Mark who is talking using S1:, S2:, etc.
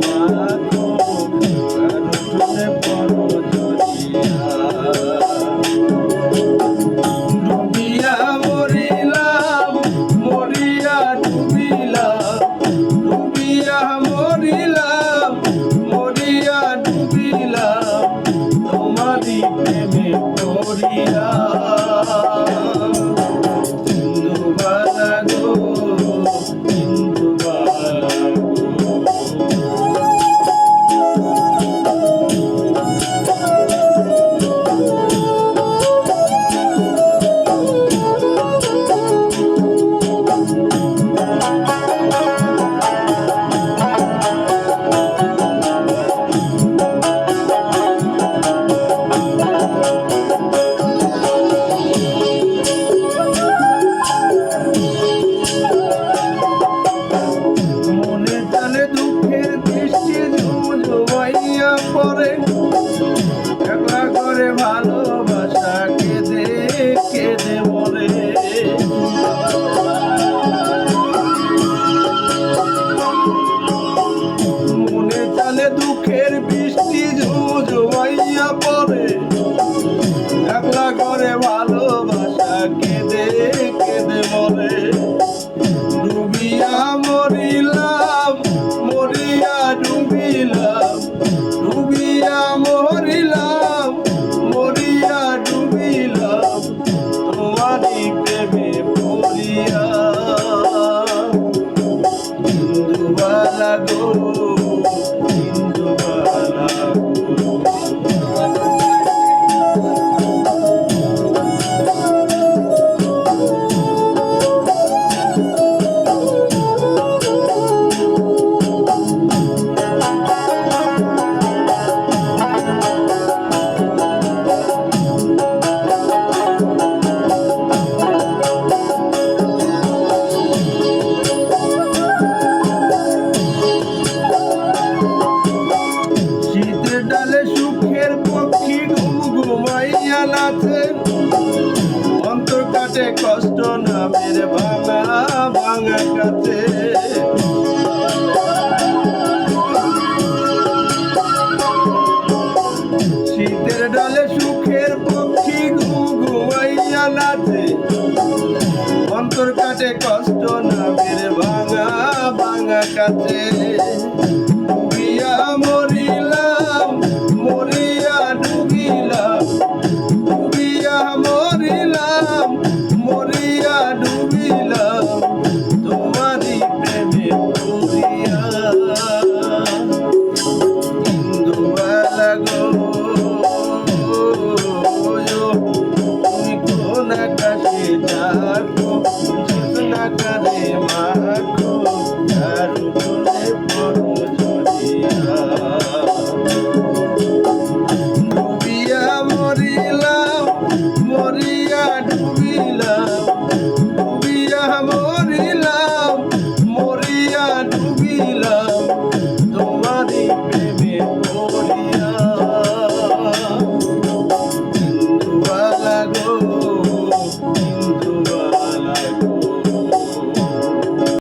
S1: মাখো উঠোনে পড়ো ঝরিয়া ডুবিয়া মরিলাম মরিয়া ডুবিলাম ডুবিয়া মরিলাম মরিয়া ডুবিলাম তোমারি প্রেমে পড়িয়া ইন্দুবালা গো ইন্দুবালা পরে একলা করে ভালোবাসা কেঁদে কেঁদে মরে মনে চালে দুঃখের বৃষ্টি ঝুমাইয়া পড়ে একলা করে ভালোবাসা কেঁদে কেঁদে মরে ডুবিয়া মরিলাম মরিয়া ডুবিলাম ডুবিয়া মরিলাম মরিয়া ডুবিলাম তোমারি প্রেমে পড়িয়া ইন্দুবালা গো ইন্দুবালা ডালে সুখের পক্ষী ঘুম ঘুমাইয়া নাচে অন্তর কাটে কষ্ট নামের ভাঙা ভাঙা কাছে